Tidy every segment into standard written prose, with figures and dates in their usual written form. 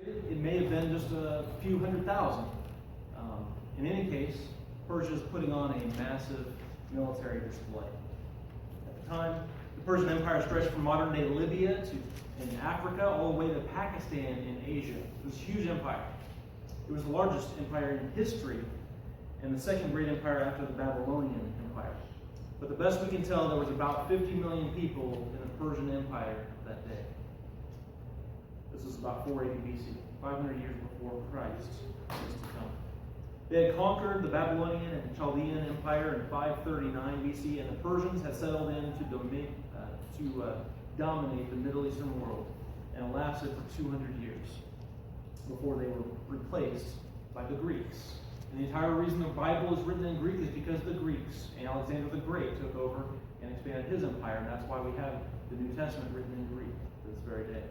It may have been just a few 100,000. In any case, Persia is putting on a massive military display. At the time, the Persian Empire stretched from modern-day Libya in Africa all the way to Pakistan in Asia. It was a huge empire. It was the largest empire in history and the second great empire after the Babylonian Empire. But the best we can tell, there was about 50 million people in the Persian Empire that day. This was about 480 BC, 500 years before Christ was to come. They had conquered the Babylonian and Chaldean Empire in 539 BC, and the Persians had settled in to dominate the Middle Eastern world, and it lasted for 200 years before they were replaced by the Greeks. And the entire reason the Bible is written in Greek is because the Greeks, and Alexander the Great, took over and expanded his empire, and that's why we have the New Testament written in Greek to this very day.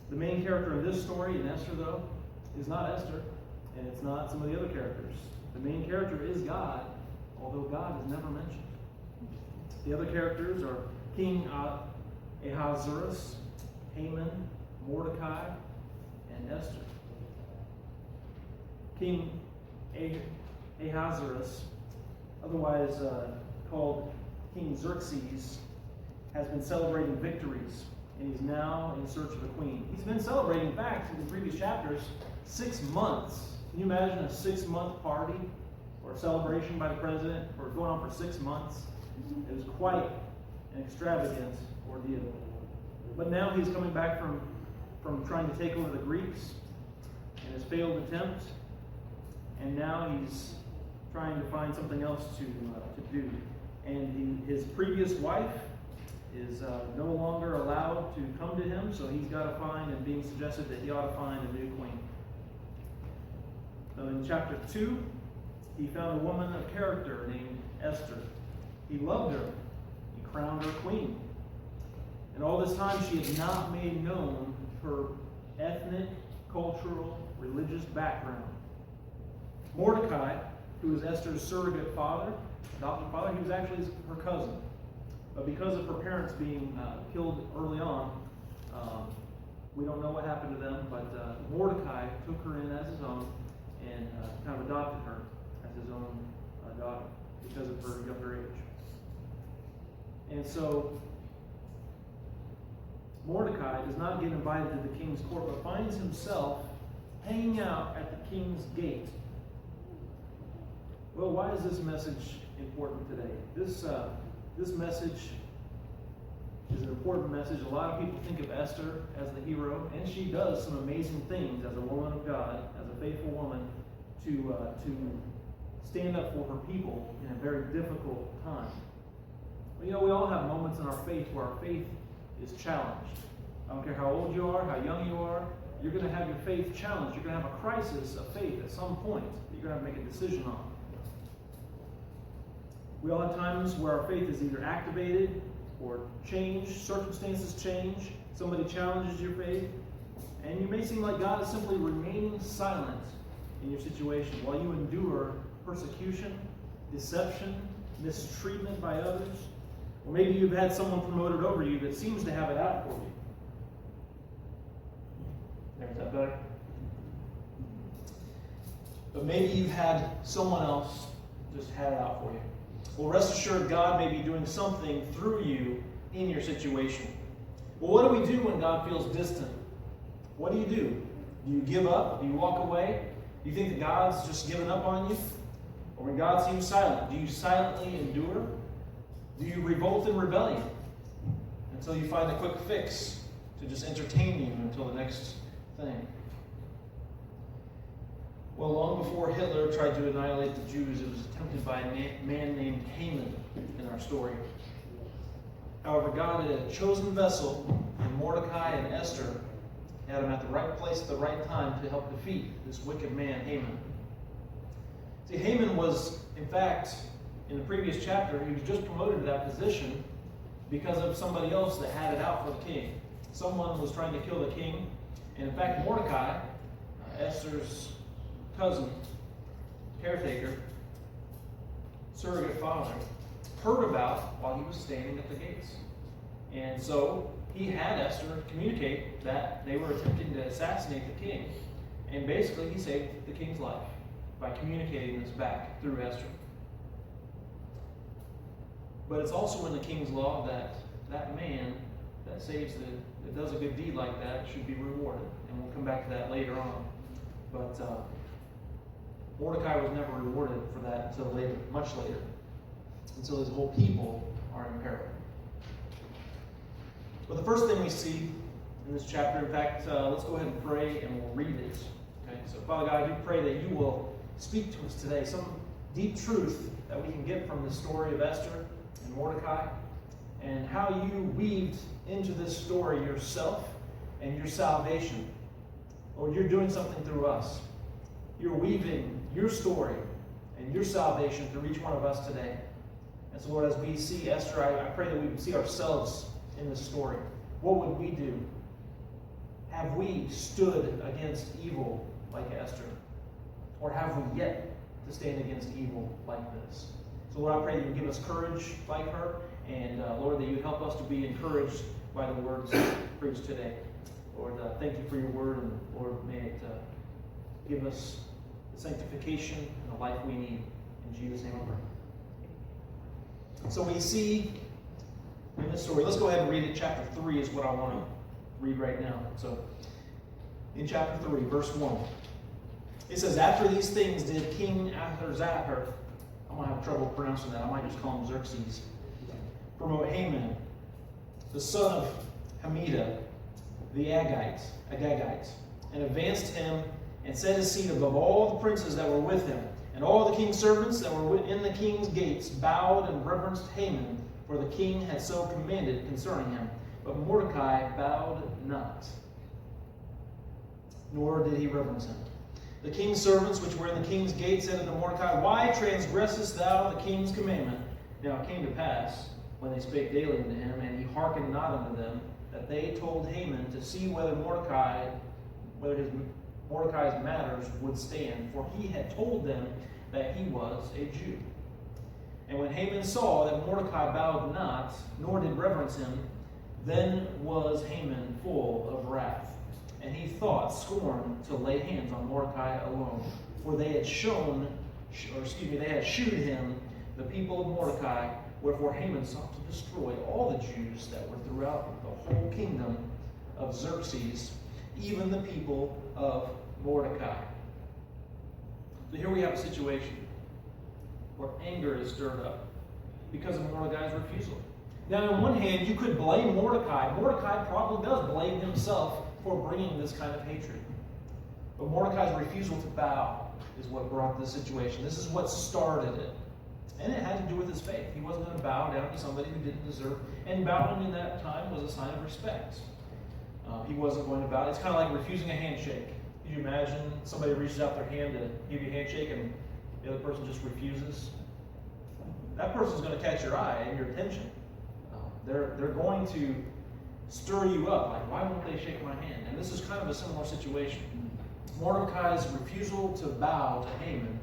The main character in this story, in Esther, though, is not Esther, and it's not some of the other characters. The main character is God, although God is never mentioned. The other characters are King Ahasuerus, Haman, Mordecai, and Esther. King Ahasuerus, otherwise called King Xerxes, has been celebrating victories, and he's now in search of a queen. He's been celebrating, in fact, in the previous chapters, 6 months. Can you imagine a 6-month party or celebration by the president for going on for 6 months? It was quite an extravagant ordeal. But now he's coming back from trying to take over the Greeks in his failed attempt, and now he's trying to find something else to do. And his previous wife is no longer allowed to come to him, so he's got to find, and being suggested that he ought to find a new queen. So in chapter 2, he found a woman of character named Esther. He loved her. He crowned her queen. And all this time she had not made known her ethnic, cultural, religious background. Mordecai, who was Esther's surrogate father, adopted father, he was actually her cousin. But because of her parents being killed early on, we don't know what happened to them, but Mordecai took her in as his own and kind of adopted her as his own daughter because of her younger age. And so Mordecai does not get invited to the king's court, but finds himself hanging out at the king's gate. Well, why is this message important today? This message is an important message. A lot of people think of Esther as the hero, and she does some amazing things as a woman of God, as a faithful woman, to stand up for her people in a very difficult time. But, you know, we all have moments in our faith where our faith is challenged. I don't care how old you are, how young you are, you're going to have your faith challenged. You're going to have a crisis of faith at some point that you're going to have to make a decision on. We all have times where our faith is either activated or changed, circumstances change, somebody challenges your faith, and you may seem like God is simply remaining silent in your situation while you endure persecution, deception, mistreatment by others. Or maybe you've had someone promoted over you that seems to have it out for you. There's that better. But maybe you've had someone else just had it out for you. Well, rest assured, God may be doing something through you in your situation. Well, what do we do when God feels distant? What do? Do you give up? Do you walk away? Do you think that God's just given up on you? Or when God seems silent, do you silently endure? Do you revolt in rebellion until you find a quick fix to just entertain you until the next thing? Well, long before Hitler tried to annihilate the Jews, it was attempted by a man named Haman in our story. However, God had a chosen vessel in Mordecai and Esther, had him at the right place at the right time to help defeat this wicked man, Haman. See, Haman was, in fact, in the previous chapter, he was just promoted to that position because of somebody else that had it out for the king. Someone was trying to kill the king, and in fact, Mordecai, Esther's cousin, caretaker, surrogate father, heard about while he was standing at the gates. And so he had Esther communicate that they were attempting to assassinate the king. And basically, he saved the king's life by communicating this back through Esther. But it's also in the king's law that that man that that does a good deed like that should be rewarded. And we'll come back to that later on. But Mordecai was never rewarded for that until later, much later. Until his whole people are in peril. But the first thing we see in this chapter, in fact, let's go ahead and pray and we'll read it. Okay? So Father God, I do pray that you will speak to us today some deep truth that we can get from the story of Esther and Mordecai, and how you weaved into this story yourself and your salvation. Lord, you're doing something through us. You're weaving your story and your salvation through each one of us today. And so, Lord, as we see Esther, I pray that we would see ourselves in this story. What would we do? Have we stood against evil like Esther? Or have we yet to stand against evil like this? So, Lord, I pray that you give us courage like her, and Lord, that you help us to be encouraged by the words preached today. Lord, thank you for your word, and Lord, may it give us the sanctification and the life we need. In Jesus' name I pray. So we see in this story, let's go ahead and read it. Chapter 3 is what I want to read right now. So, in chapter 3, verse 1, it says, "After these things did King Ahasuerus," I'm going to have trouble pronouncing that. I might just call him Xerxes, "promote Haman, the son of Hamida, the Agagite, and advanced him and set his seat above all the princes that were with him. And all the king's servants that were in the king's gates bowed and reverenced Haman, for the king had so commanded concerning him. But Mordecai bowed not, nor did he reverence him. The king's servants which were in the king's gate said unto Mordecai, Why transgressest thou the king's commandment? Now it came to pass, when they spake daily unto him, and he hearkened not unto them, that they told Haman to see whether Mordecai's matters would stand, for he had told them that he was a Jew. And when Haman saw that Mordecai bowed not, nor did reverence him, then was Haman full of wrath. And he thought scorn to lay hands on Mordecai alone, for they had shewed him the people of Mordecai. Wherefore Haman sought to destroy all the Jews that were throughout the whole kingdom of Xerxes, even the people of Mordecai." So here we have a situation where anger is stirred up because of Mordecai's refusal. Now, on one hand, you could blame Mordecai. Mordecai probably does blame himself for bringing this kind of hatred. But Mordecai's refusal to bow is what brought this situation. This is what started it. And it had to do with his faith. He wasn't going to bow down to somebody who didn't deserve. And bowing in that time was a sign of respect. He wasn't going to bow. It's kind of like refusing a handshake. Can you imagine somebody reaches out their hand to give you a handshake and the other person just refuses? That person's going to catch your eye and your attention. They're going to stir you up. Like, why won't they shake my hand? And this is kind of a similar situation. Mordecai's refusal to bow to Haman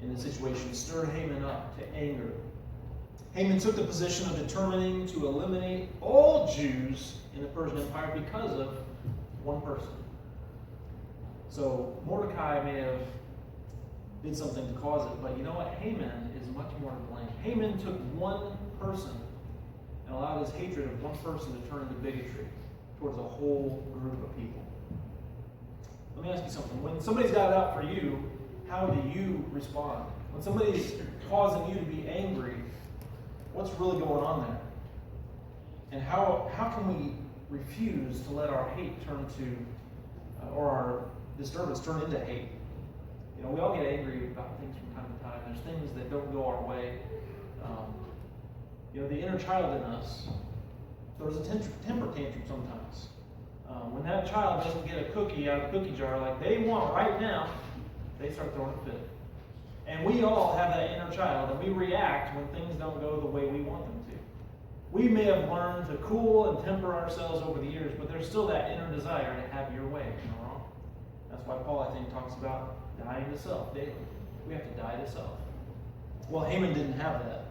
in this situation stirred Haman up to anger. Haman took the position of determining to eliminate all Jews in the Persian Empire because of one person. So Mordecai may have did something to cause it, but you know what? Haman is much more to blame. Haman took one person and allowed his hatred of one person to turn into bigotry towards a whole group of people. Let me ask you something. When somebody's got it out for you, how do you respond? When somebody's causing you to be angry, what's really going on there? And how can we refuse to let our hate turn to, or our disturbance turn into hate? You know, we all get angry about things from time to time. There's things that don't go our way. You know, the inner child in us throws a temper tantrum sometimes. When that child doesn't get a cookie out of the cookie jar like they want right now, they start throwing a fit. And we all have that inner child, and we react when things don't go the way we want them to. We may have learned to cool and temper ourselves over the years, but there's still that inner desire to have your way. Am I wrong? That's why Paul, I think, talks about dying to self daily. We have to die to self. Well, Haman didn't have that.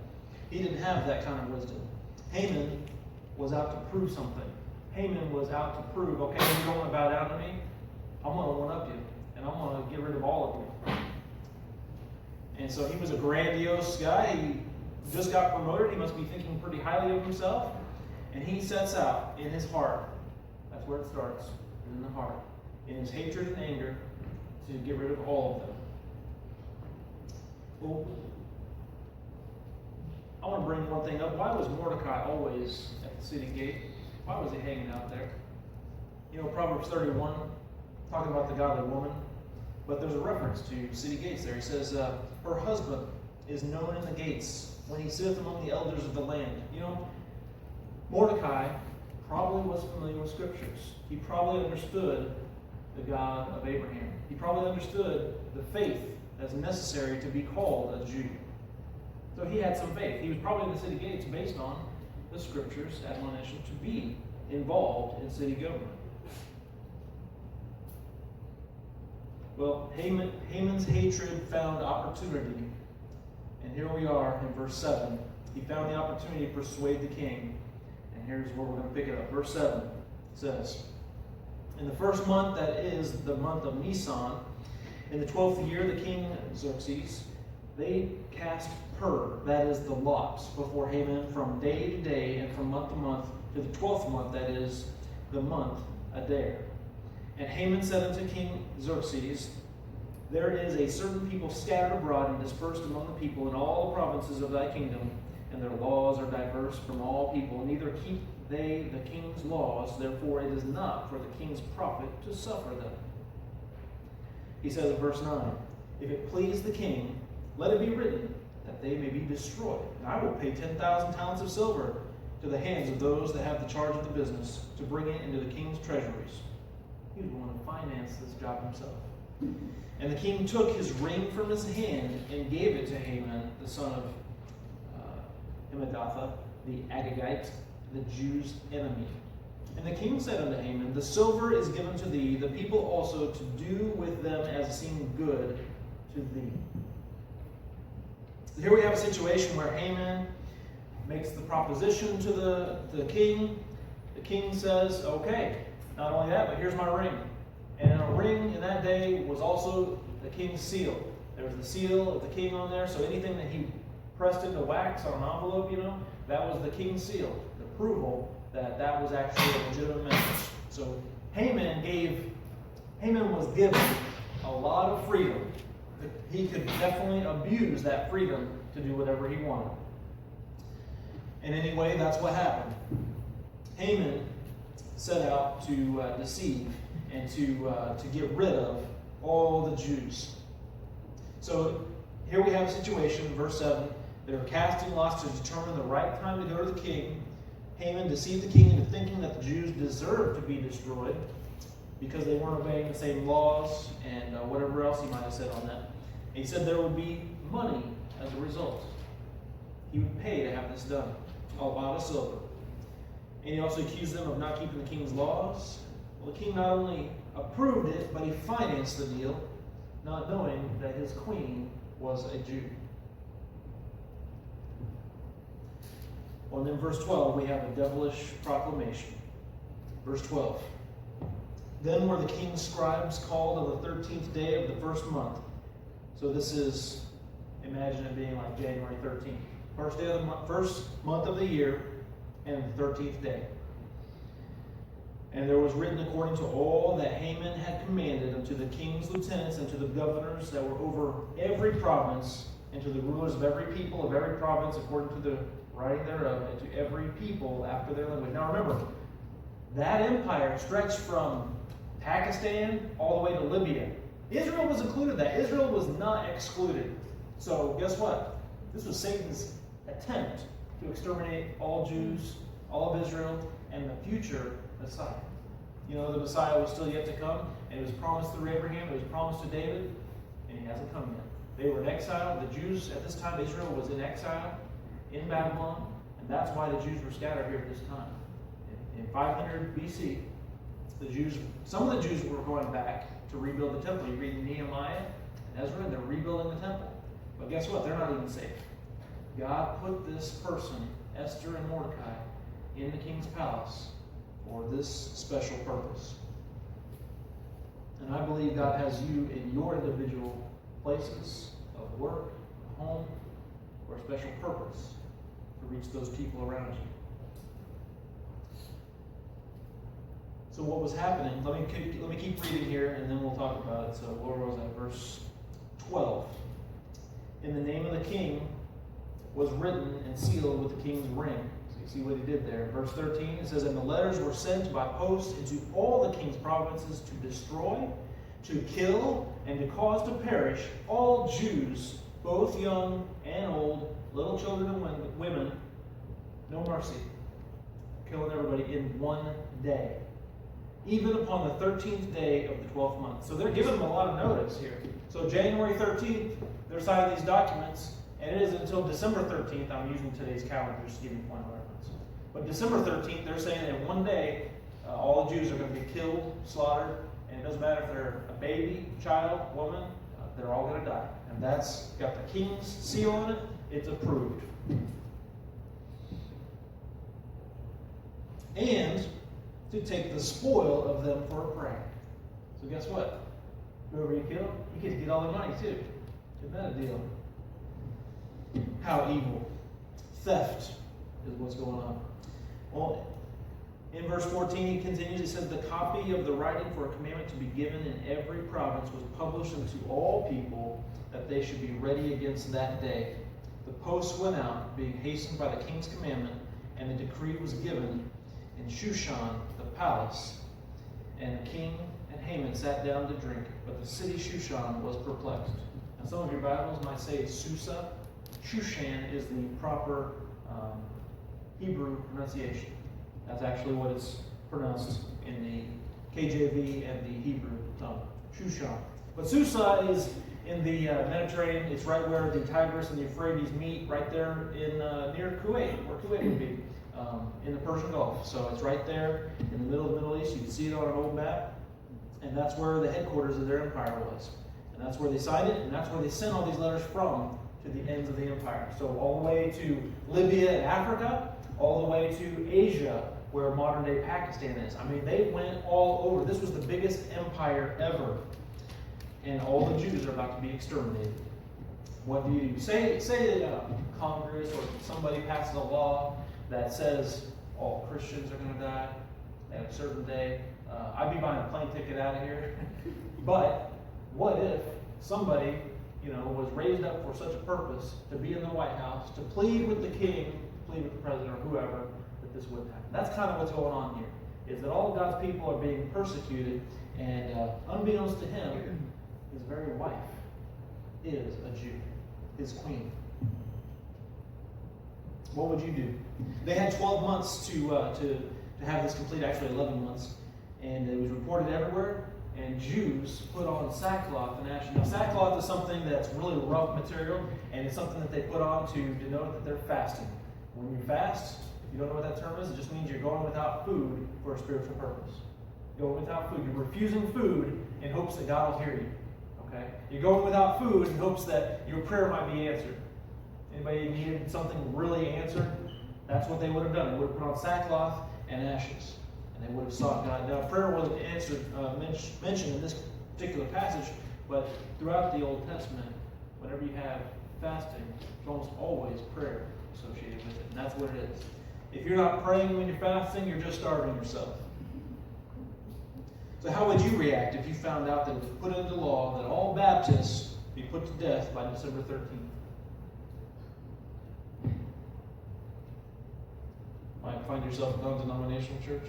He didn't have that kind of wisdom. Haman was out to prove something. Haman was out to prove, okay, you don't want to bow down to me? I'm going to one-up you, and I'm going to get rid of all of you. And so he was a grandiose guy. He just got promoted. He must be thinking pretty highly of himself. And he sets out in his heart. That's where it starts, in the heart. In his hatred and anger to get rid of all of them. Well, I want to bring one thing up. Why was Mordecai always at the city gate? Why was he hanging out there? You know, Proverbs 31, talking about the godly woman. But there's a reference to city gates there. He says, her husband is known in the gates when he sitteth among the elders of the land. You know, Mordecai probably was familiar with scriptures. He probably understood the God of Abraham. He probably understood the faith that's necessary to be called a Jew. So he had some faith. He was probably in the city gates based on the scriptures' admonition to be involved in city government. Well, Haman's hatred found opportunity. And here we are in verse 7. He found the opportunity to persuade the king. And here's where we're going to pick it up. Verse 7 says, in the first month, that is the month of Nisan, in the 12th year, the king Xerxes, they cast pur, that is the lots, before Haman from day to day and from month to month to the 12th month, that is the month Adair. And Haman said unto King Xerxes, there is a certain people scattered abroad and dispersed among the people in all the provinces of thy kingdom, and their laws are diverse from all people, neither keep they the king's laws, therefore it is not for the king's profit to suffer them. He says in verse 9, if it please the king, let it be written that they may be destroyed, and I will pay 10,000 talents of silver to the hands of those that have the charge of the business, to bring it into the king's treasuries. He was going to finance this job himself. And the king took his ring from his hand and gave it to Haman, the son of Hammedatha, the Agagite, the Jews' enemy. And the king said unto Haman, the silver is given to thee, the people also to do with them as seemed good to thee. So here we have a situation where Haman makes the proposition to the king. The king says, okay, not only that, but here's my ring. And a ring in that day was also the king's seal. There was the seal of the king on there, so anything that he pressed into wax on an envelope, you know, that was the king's seal, the approval that that was actually a legitimate message. So Haman was given a lot of freedom. He could definitely abuse that freedom to do whatever he wanted. And anyway, that's what happened. Haman set out to deceive and to get rid of all the Jews. So here we have a situation, verse 7. They're casting lots to determine the right time to go to the king. Haman deceived the king into thinking that the Jews deserved to be destroyed because they weren't obeying the same laws and whatever else he might have said on that. And he said there would be money as a result. He would pay to have this done, a lot of silver. And he also accused them of not keeping the king's laws. Well, the king not only approved it, but he financed the deal, not knowing that his queen was a Jew. Well, and then verse 12, we have a devilish proclamation. Verse 12. Then were the king's scribes called on the 13th day of the first month. So this is, imagine it being like January 13th. First day of the first month of the year, and the 13th day. And there was written according to all that Haman had commanded unto the king's lieutenants and to the governors that were over every province, and to the rulers of every people of every province according to the writing thereof, and to every people after their language. Now remember, that empire stretched from Pakistan all the way to Libya. Israel was included that. Israel was not excluded. So guess what? This was Satan's attempt to exterminate all Jews, all of Israel, and the future Messiah. You know, the Messiah was still yet to come, and it was promised through Abraham, it was promised to David, and he hasn't come yet. They were in exile. The Jews, at this time, Israel was in exile in Babylon, and that's why the Jews were scattered here at this time. In 500 BC, some of the Jews were going back to rebuild the temple. You read Nehemiah and Ezra, and they're rebuilding the temple. But guess what? They're not even safe. God put this person, Esther and Mordecai, in the king's palace, for this special purpose. And I believe God has you in your individual places of work, home, for a special purpose to reach those people around you. So what was happening, let me keep reading here and then we'll talk about it. So where was that? Verse 12. In the name of the king was written and sealed with the king's ring. So you see what he did there. Verse 13, it says, and the letters were sent by post into all the king's provinces to destroy, to kill, and to cause to perish all Jews, both young and old, little children and women, no mercy. Killing everybody in one day. Even upon the 13th day of the 12th month. So they're giving them a lot of notice here. So January 13th, they're signing these documents, and it is until December 13th, I'm using today's calendar just to give you a point of reference. But December 13th, they're saying that in one day, all the Jews are going to be killed, slaughtered, and it doesn't matter if they're a baby, child, woman, they're all going to die. And that's got the king's seal on it. It's approved. And to take the spoil of them for a prey. So guess what? Whoever you kill, you get to get all the money too. Isn't that a deal? How evil. Theft is what's going on. Well, in verse 14 he continues, he says, the copy of the writing for a commandment to be given in every province was published unto all people, that they should be ready against that day. The post went out, being hastened by the king's commandment, and the decree was given in Shushan, the palace. And the king and Haman sat down to drink, but the city Shushan was perplexed. Now some of your Bibles might say Susa. Shushan is the proper Hebrew pronunciation. That's actually what it's pronounced in the KJV and the Hebrew tongue. Shushan. But Susa is in the Mediterranean. It's right where the Tigris and the Euphrates meet, right there in near Kuwait, where Kuwait would be. In the Persian Gulf. So it's right there in the middle of the Middle East. You can see it on an old map. And that's where the headquarters of their empire was. And that's where they signed it, and that's where they sent all these letters from to the ends of the empire. So all the way to Libya and Africa, all the way to Asia, where modern-day Pakistan is. I mean, they went all over. This was the biggest empire ever. And all the Jews are about to be exterminated. What do you do? Say that Congress or somebody passes a law that says all Christians are going to die at a certain day. I'd be buying a plane ticket out of here. But what if somebody, was raised up for such a purpose to be in the White House, to plead with the king, plead with the president or whoever, that this wouldn't happen? That's kind of what's going on here, is that all of God's people are being persecuted, and unbeknownst to him, his very wife is a Jew, his queen. What would you do? They had 12 months to have this complete, actually 11 months, and it was reported everywhere, and Jews put on sackcloth and ashes. Now, sackcloth is something that's really rough material, and it's something that they put on to denote that they're fasting. When you fast, if you don't know what that term is, it just means you're going without food for a spiritual purpose. Going without food. You're refusing food in hopes that God will hear you. Okay? You're going without food in hopes that your prayer might be answered. Anybody needed something really answered? That's what they would have done. They would have put on sackcloth and ashes. And they would have sought God. Now, prayer wasn't answered, mentioned in this particular passage, but throughout the Old Testament, whenever you have fasting, there's almost always prayer associated with it. And that's what it is. If you're not praying when you're fasting, you're just starving yourself. So how would you react if you found out that it was put into law that all Baptists be put to death by December 13th? Might find yourself in a non-denominational church?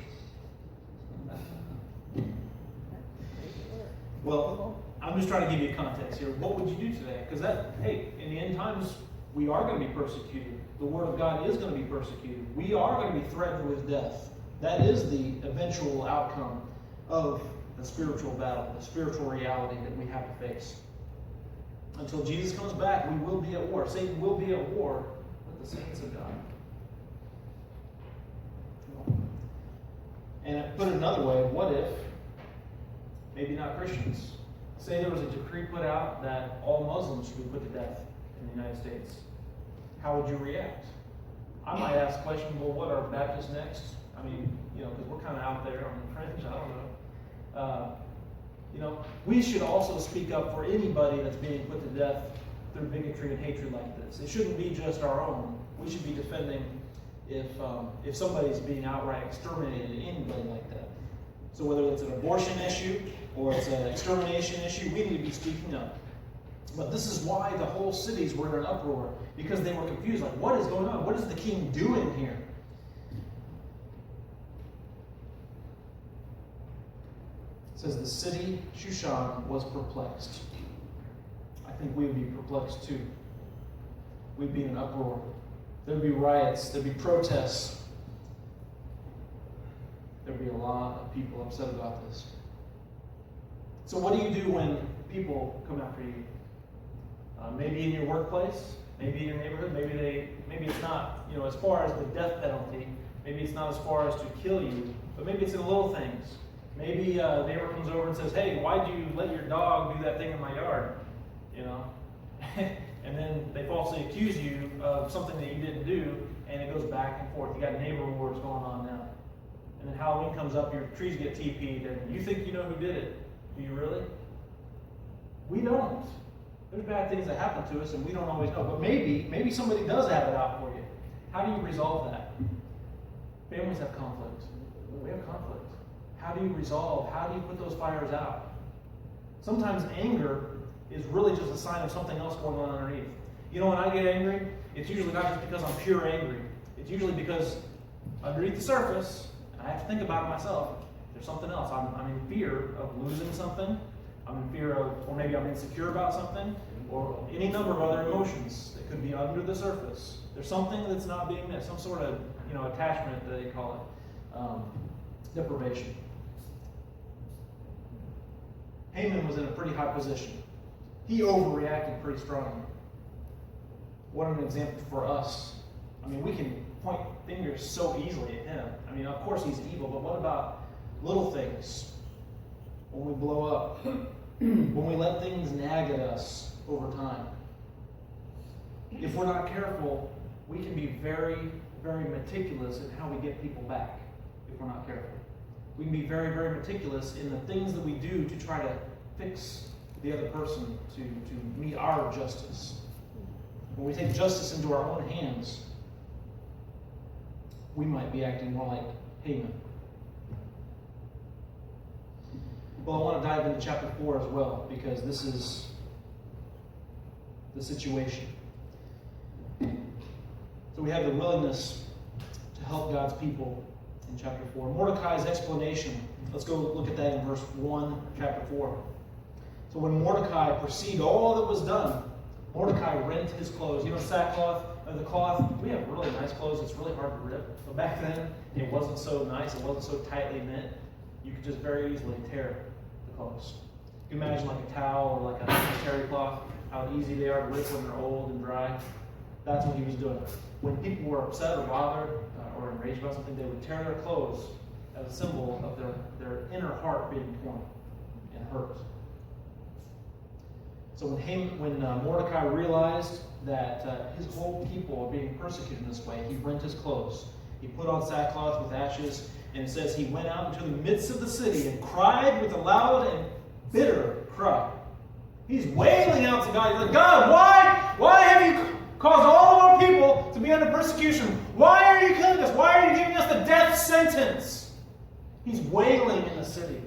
Well, I'm just trying to give you a context here. What would you do today? Because in the end times, we are going to be persecuted. The Word of God is going to be persecuted. We are going to be threatened with death. That is the eventual outcome of the spiritual battle, the spiritual reality that we have to face. Until Jesus comes back, we will be at war. Satan will be at war with the saints of God. And put it another way, what if, maybe not Christians, say there was a decree put out that all Muslims should be put to death in the United States? How would you react? I might ask the question, well, what are Baptists next? I mean, because we're kind of out there on the fringe, I don't know. We should also speak up for anybody that's being put to death through bigotry and hatred like this. It shouldn't be just our own. We should be defending if somebody's being outright exterminated, anybody like that. So whether it's an abortion issue or it's an extermination issue, we need to be speaking up. But this is why the whole cities were in an uproar, because they were confused. Like, what is going on? What is the king doing here? It says the city, Shushan, was perplexed. I think we would be perplexed too. We'd be in an uproar. There'd be riots. There'd be protests. There'd be a lot of people upset about this. So what do you do when people come after you? Maybe in your workplace, maybe in your neighborhood, maybe it's not, as far as the death penalty, maybe it's not as far as to kill you, but maybe it's in little things. Maybe a neighbor comes over and says, hey, why do you let your dog do that thing in my yard? And then they falsely accuse you of something that you didn't do, and it goes back and forth. You got neighbor wars going on now. And then Halloween comes up, your trees get TP'd, and you think you know who did it. Do you really? We don't. There's bad things that happen to us, and we don't always know. But maybe somebody does have it out for you. How do you resolve that? Families have conflict. We have conflict. How do you resolve? How do you put those fires out? Sometimes anger is really just a sign of something else going on underneath. When I get angry, it's usually not just because I'm pure angry. It's usually because underneath the surface, I have to think about it myself, there's something else. I'm in fear of losing something. I'm in fear of, or maybe I'm insecure about something, or any number of other emotions that could be under the surface. There's something that's not being met, some sort of, attachment, they call it, deprivation. Haman was in a pretty high position. He overreacted pretty strongly. What an example for us. We can point fingers so easily at him. Of course he's evil, but what about little things? When we blow up, when we let things nag at us over time. If we're not careful, we can be very, very meticulous in how we get people back, if we're not careful. We can be very, very meticulous in the things that we do to try to fix the other person, to meet our justice. When we take justice into our own hands, we might be acting more like Haman. Well, I want to dive into chapter 4 as well, because this is the situation. So we have the willingness to help God's people in chapter 4. Mordecai's explanation, let's go look at that in verse 1, chapter 4. So when Mordecai perceived all that was done, Mordecai rent his clothes. Sackcloth, the cloth, we have really nice clothes, it's really hard to rip. But back then, it wasn't so nice, it wasn't so tightly knit. You could just very easily tear the clothes. You can imagine like a towel or like a terry cloth, how easy they are to rip when they're old and dry. That's what he was doing. When people were upset or bothered or enraged about something, they would tear their clothes as a symbol of their inner heart being torn and hurt. So when Mordecai realized that his whole people were being persecuted in this way, he rent his clothes. He put on sackcloth with ashes, and it says he went out into the midst of the city and cried with a loud and bitter cry. He's wailing out to God. He's like, God, why have you caused all of our people to be under persecution? Why are you killing us? Why are you giving us the death sentence? He's wailing in the city.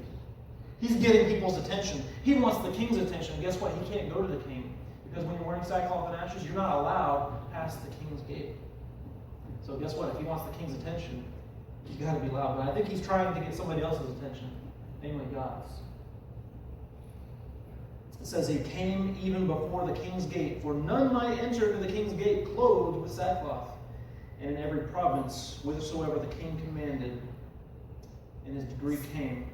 He's getting people's attention. He wants the king's attention. And guess what? He can't go to the king. Because when you're wearing sackcloth and ashes, you're not allowed past the king's gate. So guess what? If he wants the king's attention, he's got to be loud. But I think he's trying to get somebody else's attention, namely God's. It says he came even before the king's gate, for none might enter into the king's gate clothed with sackcloth. And in every province, whithersoever the king commanded, and his decree came,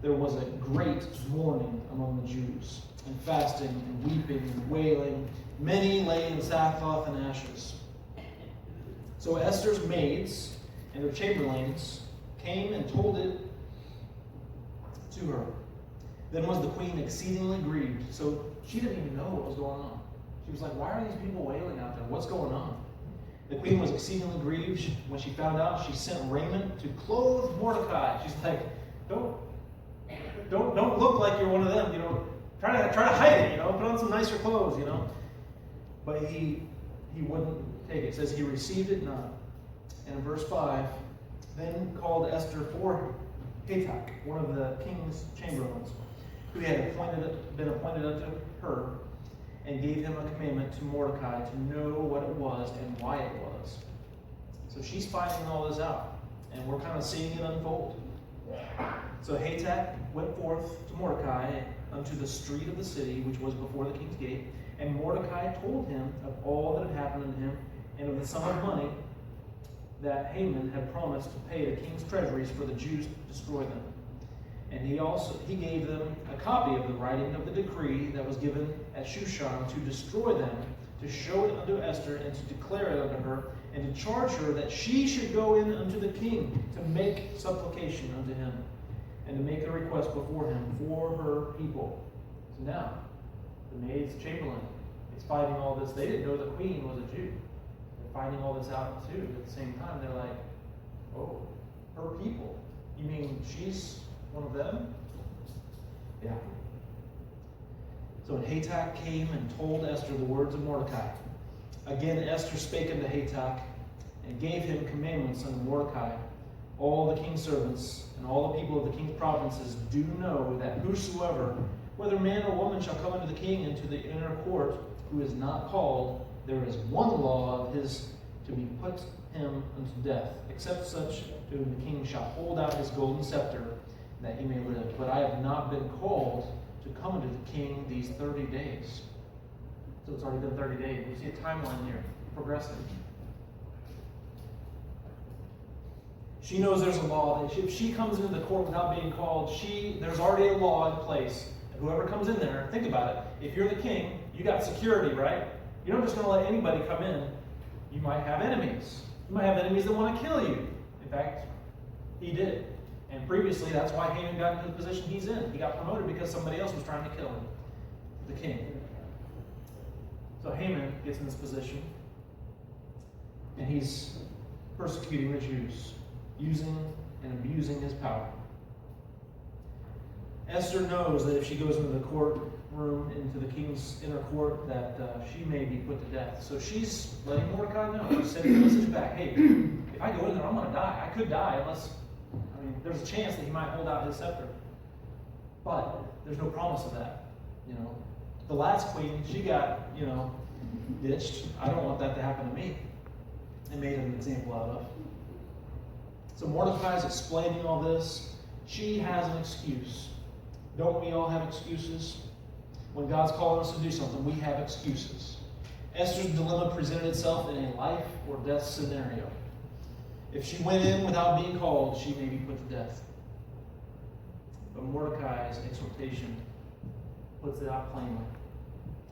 there was a great mourning among the Jews, and fasting, and weeping, and wailing. Many lay in sackcloth and ashes. So Esther's maids and her chamberlains came and told it to her. Then was the queen exceedingly grieved. So she didn't even know what was going on. She was like, why are these people wailing out there? What's going on? The queen was exceedingly grieved when she found out. She sent raiment to clothe Mordecai. She's like, don't look like you're one of them, Try to hide it, Put on some nicer clothes, But he wouldn't take it. It says he received it not. And in verse 5, then called Esther for Hathach, one of the king's chamberlains, who had been appointed unto her, and gave him a commandment to Mordecai to know what it was and why it was. So she's finding all this out, and we're kind of seeing it unfold. So Hathach went forth to Mordecai unto the street of the city, which was before the king's gate, and Mordecai told him of all that had happened unto him, and of the sum of money that Haman had promised to pay the king's treasuries for the Jews to destroy them. And he gave them a copy of the writing of the decree that was given at Shushan to destroy them, to show it unto Esther, and to declare it unto her, and to charge her that she should go in unto the king to make supplication unto him, and to make a request before him for her people. So now, the maid's chamberlain is finding all this. They didn't know the queen was a Jew. They're finding all this out too. At the same time, they're like, oh, her people. You mean she's one of them? Yeah. So when Hathach came and told Esther the words of Mordecai, again Esther spake unto Hathach, and gave him commandments unto Mordecai. All the king's servants and all the people of the king's provinces do know that whosoever, whether man or woman, shall come unto the king into the inner court, who is not called, there is one law of his to be put him unto death, except such to whom the king shall hold out his golden scepter, that he may live. But I have not been called to come unto the king these 30 days. So it's already been 30 days. We see a timeline here, progressing. She knows there's a law. That if she comes into the court without being called, there's already a law in place. And whoever comes in there, think about it. If you're the king, you got security, right? You're not just going to let anybody come in. You might have enemies. You might have enemies that want to kill you. In fact, he did. And previously, that's why Haman got into the position he's in. He got promoted because somebody else was trying to kill him, the king. So Haman gets in this position, and he's persecuting the Jews, using and abusing his power. Esther knows that if she goes into the courtroom, into the king's inner court, that she may be put to death. So she's letting Mordecai know. She's sending a message back, hey, if I go in there, I'm going to die. I could die unless, there's a chance that he might hold out his scepter. But there's no promise of that. The last queen, she got, ditched. I don't want that to happen to me. And made an example out of. So Mordecai's explaining all this. She has an excuse. Don't we all have excuses? When God's calling us to do something, we have excuses. Esther's dilemma presented itself in a life or death scenario. If she went in without being called, she may be put to death. But Mordecai's exhortation puts it out plainly.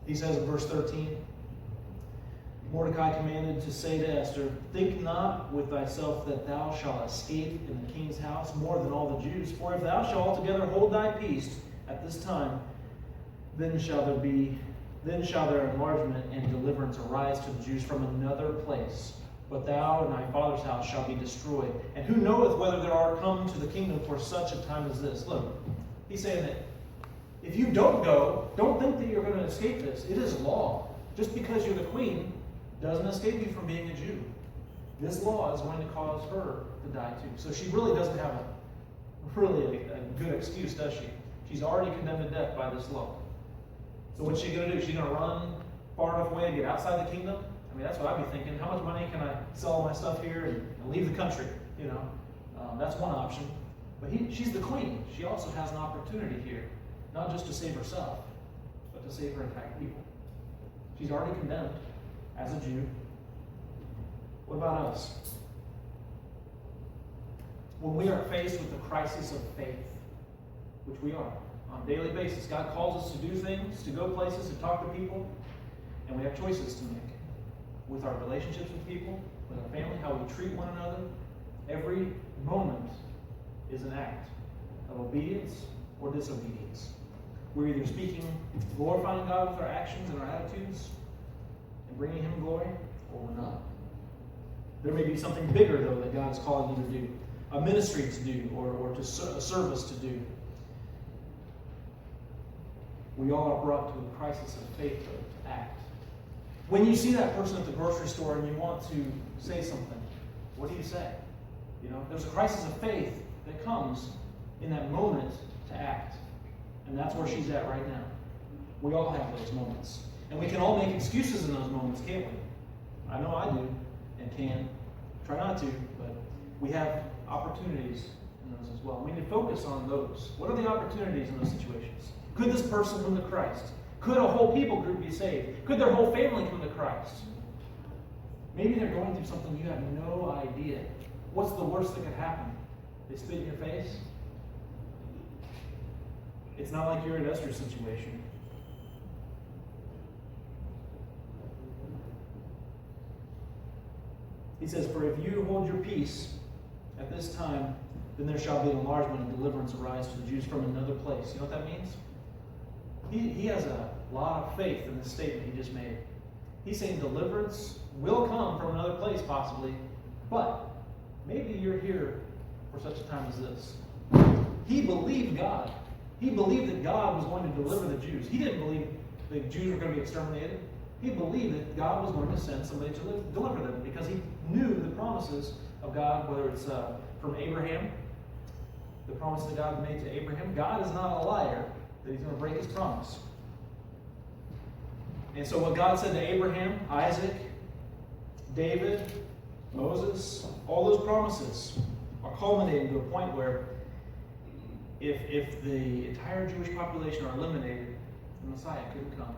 He says in verse 13, Mordecai commanded to say to Esther, think not with thyself that thou shalt escape in the king's house more than all the Jews. For if thou shalt altogether hold thy peace at this time, then shall their enlargement and deliverance arise to the Jews from another place. But thou and thy father's house shall be destroyed. And who knoweth whether there are come to the kingdom for such a time as this? Look, he's saying that if you don't go, don't think that you're going to escape this. It is law. Just because you're the queen doesn't escape you from being a Jew. This law is going to cause her to die too. So she really doesn't have a good excuse, does she? She's already condemned to death by this law. So what's she going to do? She's going to run far enough away to get outside the kingdom? That's what I'd be thinking. How much money can I sell all my stuff here and leave the country? That's one option. But she's the queen. She also has an opportunity here, not just to save herself, but to save her entire people. She's already condemned as a Jew. What about us? When we are faced with the crisis of faith, which we are on a daily basis, God calls us to do things, to go places, to talk to people, and we have choices to make. With our relationships with people, with our family, how we treat one another. Every moment is an act of obedience or disobedience. We're either glorifying God with our actions and our attitudes and bringing Him glory, or we're not. There may be something bigger, though, that God is calling you to do. A ministry to do, or a service to do. We all are brought to a crisis of faith, though, to act. When you see that person at the grocery store and you want to say something, what do you say? There's a crisis of faith that comes in that moment to act. And that's where she's at right now. We all have those moments. And we can all make excuses in those moments, can't we? I know I do, and can. Try not to, but we have opportunities in those as well. We need to focus on those. What are the opportunities in those situations? Could this person come to Christ? Could a whole people group be saved? Could their whole family come to Christ? Maybe they're going through something you have no idea. What's the worst that could happen? They spit in your face? It's not like you're in Esther's situation. He says, "For if you hold your peace at this time, then there shall be an enlargement and deliverance arise to the Jews from another place." You know what that means? He has a lot of faith in this statement he just made. He's saying deliverance will come from another place possibly, but maybe you're here for such a time as this. He believed God. He believed that God was going to deliver the Jews. He didn't believe the Jews were going to be exterminated. He believed that God was going to send somebody to deliver them because he knew the promises of God, whether it's from Abraham, the promises that God made to Abraham. God is not a liar that he's going to break his promise. And so what God said to Abraham, Isaac, David, Moses, all those promises are culminating to a point where if the entire Jewish population are eliminated, the Messiah couldn't come.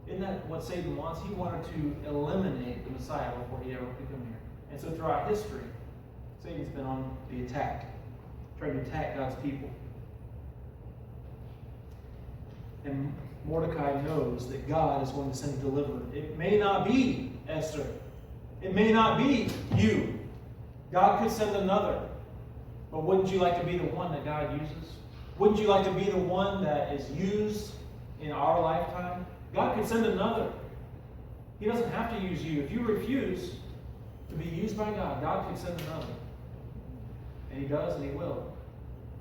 Isn't that what Satan wants? He wanted to eliminate the Messiah before he ever could come here. And so throughout history, Satan's been on the attack, trying to attack God's people. And Mordecai knows that God is going to send a deliverer. It may not be Esther. It may not be you. God could send another. But wouldn't you like to be the one that God uses? Wouldn't you like to be the one that is used in our lifetime? God could send another. He doesn't have to use you. If you refuse to be used by God, God can send another. And he does, and he will.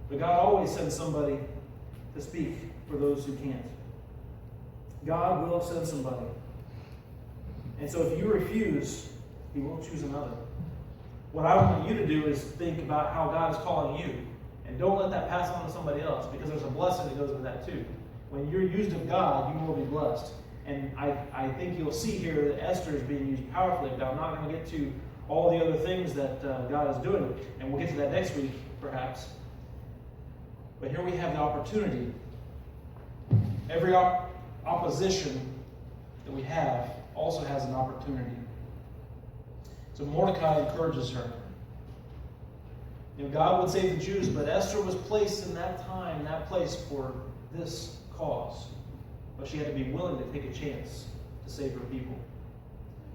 But God always sends somebody to speak for those who can't. God will send somebody. And so if you refuse, he will choose another. What I want you to do is think about how God is calling you. And don't let that pass on to somebody else, because there's a blessing that goes with that too. When you're used of God, you will be blessed. And I think you'll see here that Esther is being used powerfully. Now, I'm not going to get to all the other things that God is doing, and we'll get to that next week, perhaps. But here we have the opportunity. Every opposition that we have also has an opportunity. So Mordecai encourages her. God would save the Jews, but Esther was placed in that time, in that place for this cause. But she had to be willing to take a chance to save her people.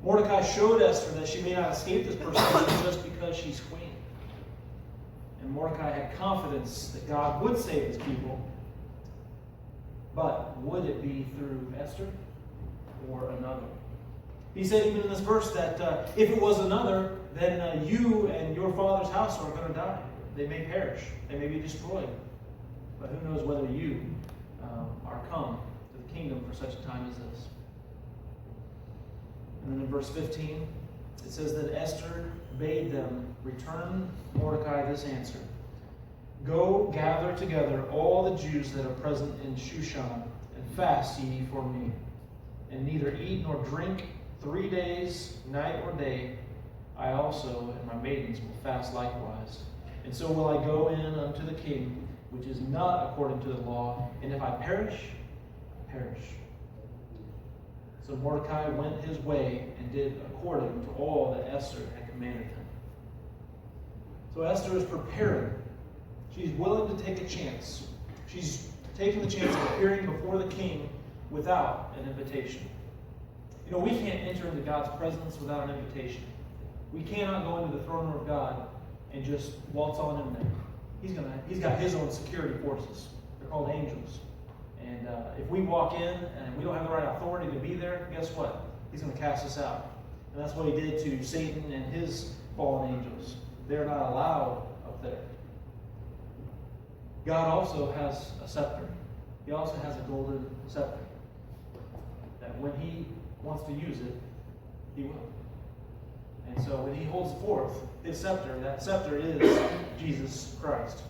Mordecai showed Esther that she may not escape this persecution just because she's queen. And Mordecai had confidence that God would save his people. But would it be through Esther or another? He said even in this verse that if it was another, then you and your father's house are going to die. They may perish. They may be destroyed. But who knows whether you are come to the kingdom for such a time as this. And then in verse 15, it says that Esther bade them return Mordecai this answer. Go gather together all the Jews that are present in Shushan, and fast ye for me. And neither eat nor drink 3 days, night or day. I also and my maidens will fast likewise. And so will I go in unto the king, which is not according to the law. And if I perish, I perish. So Mordecai went his way and did according to all that Esther had commanded him. So Esther is preparing. She's willing to take a chance. She's taking the chance of appearing before the king without an invitation. We can't enter into God's presence without an invitation. We cannot go into the throne room of God and just waltz on in there. He's got his own security forces. They're called angels. And if we walk in and we don't have the right authority to be there, guess what? He's going to cast us out. And that's what he did to Satan and his fallen angels. They're not allowed up there. God also has a scepter. He also has a golden scepter. That when he wants to use it, he will. And so when he holds forth his scepter, that scepter is Jesus Christ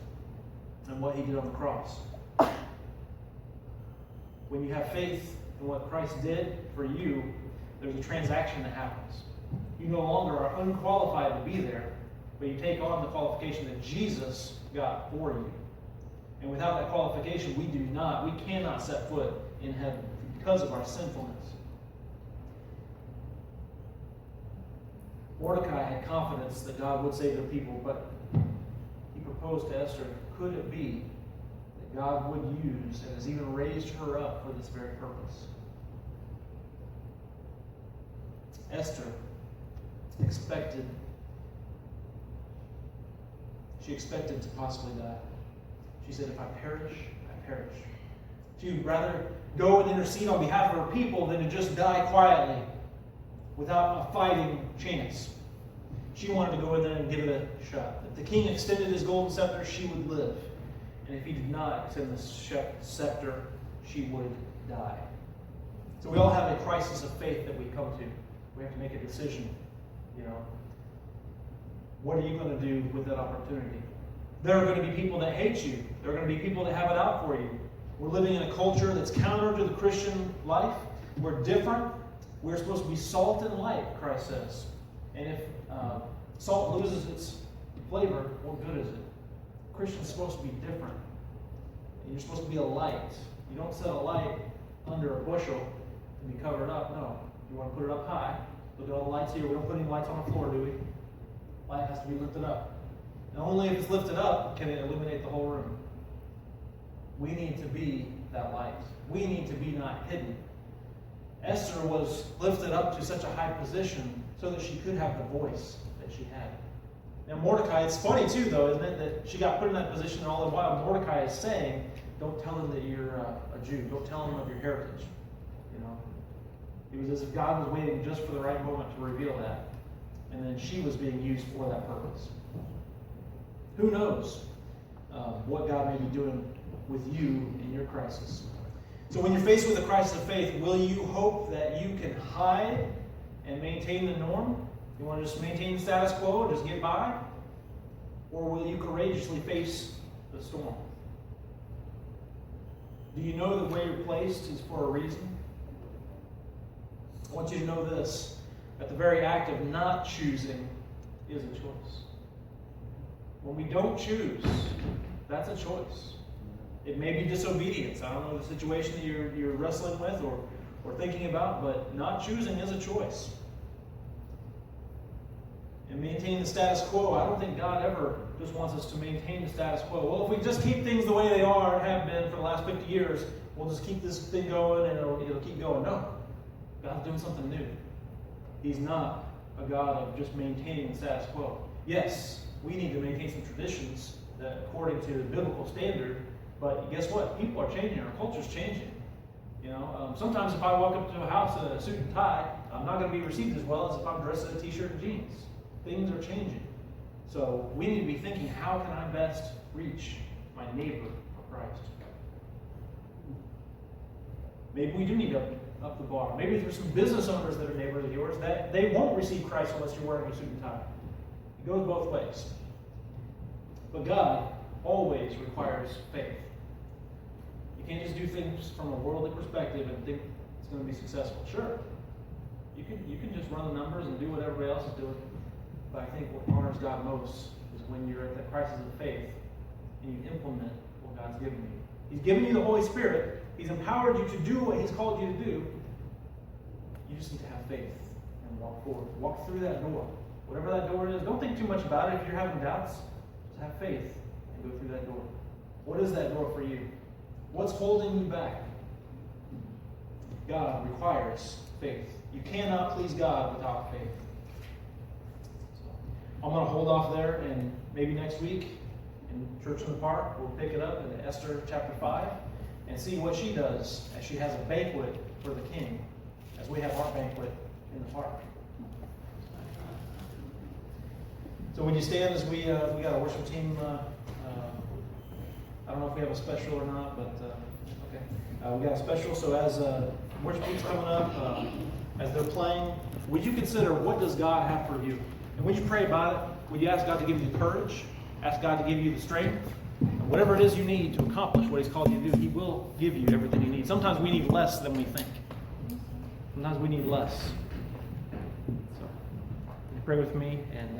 and what he did on the cross. When you have faith in what Christ did for you, there's a transaction that happens. You no longer are unqualified to be there, but you take on the qualification that Jesus got for you. And without that qualification, we cannot set foot in heaven because of our sinfulness. Mordecai had confidence that God would save their people, but he proposed to Esther, could it be that God would use and has even raised her up for this very purpose? Esther expected to possibly die. She said, if I perish, I perish. She would rather go and intercede on behalf of her people than to just die quietly without a fighting chance. She wanted to go in there and give it a shot. If the king extended his golden scepter, she would live. And if he did not extend the scepter, she would die. So we all have a crisis of faith that we come to. We have to make a decision. What are you going to do with that opportunity? There are going to be people that hate you. There are going to be people that have it out for you. We're living in a culture that's counter to the Christian life. We're different. We're supposed to be salt and light, Christ says. And if salt loses its flavor, what good is it? A Christian's supposed to be different. And you're supposed to be a light. You don't set a light under a bushel and be covered up. No. You want to put it up high. Look at all the lights here. We don't put any lights on the floor, do we? Light has to be lifted up. And only if it's lifted up can it illuminate the whole room. We need to be that light. We need to be not hidden. Esther was lifted up to such a high position so that she could have the voice that she had. Now Mordecai, it's funny too though, isn't it, that she got put in that position and all the while Mordecai is saying, don't tell him that you're a Jew. Don't tell him of your heritage. It was as if God was waiting just for the right moment to reveal that. And then she was being used for that purpose. Who knows what God may be doing with you in your crisis. So when you're faced with a crisis of faith, will you hope that you can hide and maintain the norm? You want to just maintain the status quo and just get by? Or will you courageously face the storm? Do you know that where you're placed is for a reason? I want you to know this, that the very act of not choosing is a choice. When we don't choose, that's a choice. It may be disobedience. I don't know the situation that you're wrestling with or thinking about, but not choosing is a choice. And maintaining the status quo, I don't think God ever just wants us to maintain the status quo. Well, if we just keep things the way they are and have been for the last 50 years, we'll just keep this thing going and it'll keep going. No. God's doing something new. He's not a God of just maintaining the status quo. Yes, we need to maintain some traditions that according to the biblical standard, but guess what? People are changing. Our culture's changing. Sometimes if I walk up to a house in a suit and tie, I'm not going to be received as well as if I'm dressed in a t-shirt and jeans. Things are changing. So we need to be thinking, how can I best reach my neighbor for Christ? Maybe we do need to up the bar. Maybe there's some business owners that are neighbors of yours that they won't receive Christ unless you're wearing a suit and tie. It goes both ways. But God always requires faith. You can't just do things from a worldly perspective and think it's going to be successful. Sure, you can just run the numbers and do what everybody else is doing. But I think what honors God most is when you're at the crisis of faith and you implement what God's given you. He's given you the Holy Spirit. He's empowered you to do what He's called you to do. You just need to have faith and walk forward. Walk through that door. Whatever that door is, don't think too much about it if you're having doubts. Just have faith and go through that door. What is that door for you? What's holding you back? God requires faith. You cannot please God without faith. So, I'm going to hold off there, and maybe next week in Church in the Park, we'll pick it up in Esther chapter 5 and see what she does as she has a banquet for the king, as we have our banquet in the park. So would you stand as we got a worship team, I don't know if we have a special or not, but, okay. We got a special, so as worship team's coming up, as they're playing, would you consider what does God have for you? And would you pray about it? Would you ask God to give you the courage? Ask God to give you the strength? Whatever it is you need to accomplish what He's called you to do, He will give you everything you need. Sometimes we need less than we think. Sometimes we need less. So, you pray with me and